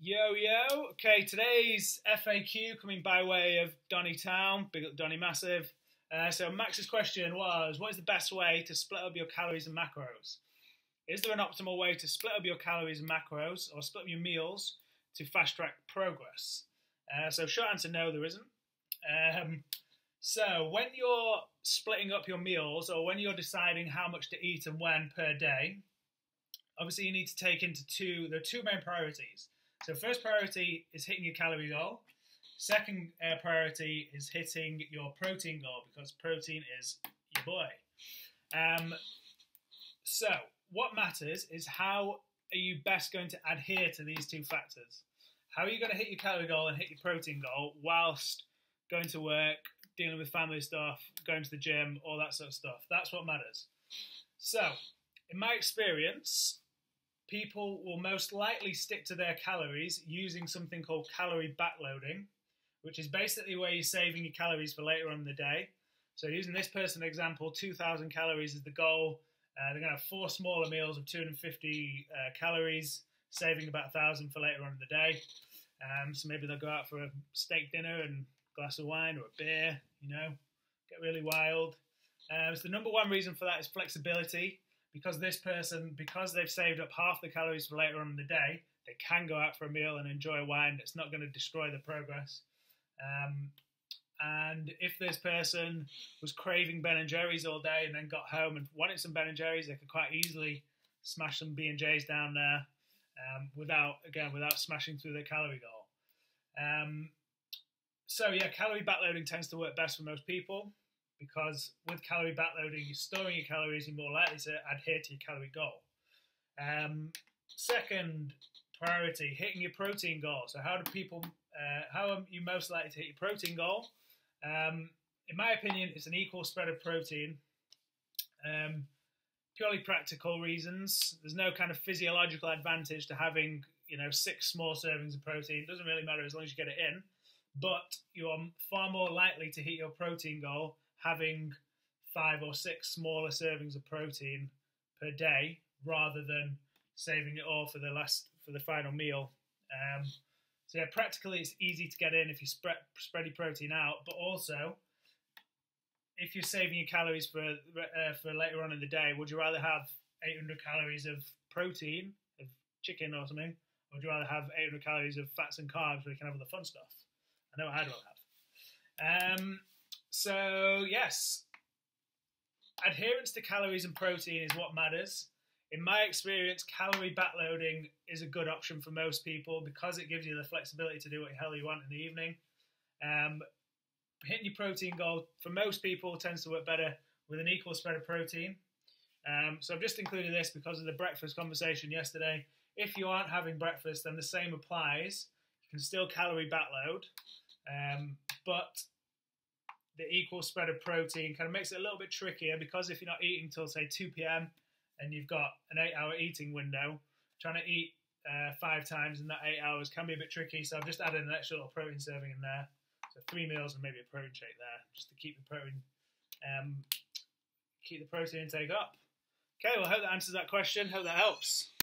Yo, yo. Okay, today's FAQ coming by way of Donny Town. Big up Donny Massive. So Max's question was, what is the best way to split up your calories and macros? Is there an optimal way to split up your calories and macros or split up your meals to fast track progress? So short answer, no, there isn't. So when you're splitting up your meals or when you're deciding how much to eat and when per day, obviously you need to take into there are two main priorities. So first priority is hitting your calorie goal. Second priority is hitting your protein goal, because protein is your boy. So what matters is how are you best going to adhere to these two factors? How are you going to hit your calorie goal and hit your protein goal whilst going to work, dealing with family stuff, going to the gym, all that sort of stuff? That's what matters. So in my experience, people will most likely stick to their calories using something called calorie backloading, which is basically where you're saving your calories for later on in the day. So using this person example, 2,000 calories is the goal. They're going to have 4 smaller meals of 250 calories, saving about 1,000 for later on in the day. So maybe they'll go out for a steak dinner and a glass of wine or a beer, get really wild. So the number one reason for that is flexibility. Because this person, because they've saved up half the calories for later on in the day, they can go out for a meal and enjoy wine that's not going to destroy the progress. And if this person was craving Ben & Jerry's all day and then got home and wanted some Ben & Jerry's, they could quite easily smash some B&J's down there without smashing through their calorie goal. So yeah, calorie backloading tends to work best for most people, because with calorie backloading, you're storing your calories, you're more likely to adhere to your calorie goal. Second priority, hitting your protein goal. So how are you most likely to hit your protein goal? In my opinion, it's an equal spread of protein. Purely practical reasons. There's no kind of physiological advantage to having 6 small servings of protein. It doesn't really matter as long as you get it in. But you're far more likely to hit your protein goal having 5 or 6 smaller servings of protein per day, rather than saving it all for the final meal. So yeah, practically it's easy to get in if you spread your protein out, but also if you're saving your calories for later on in the day, would you rather have 800 calories of protein, of chicken or something, or would you rather have 800 calories of fats and carbs where you can have all the fun stuff? I know I'd rather have. So yes, adherence to calories and protein is what matters. In my experience, calorie backloading is a good option for most people because it gives you the flexibility to do what the hell you want in the evening. Hitting your protein goal for most people tends to work better with an equal spread of protein. So I've just included this because of the breakfast conversation yesterday. If you aren't having breakfast, then the same applies. You can still calorie backload, but the equal spread of protein kind of makes it a little bit trickier, because if you're not eating till say 2 p.m. and you've got an 8-hour eating window, trying to eat 5 times in that 8 hours can be a bit tricky. So I've just added an extra little protein serving in there. So 3 meals and maybe a protein shake there, just to keep the protein intake up. Okay, well, I hope that answers that question. Hope that helps.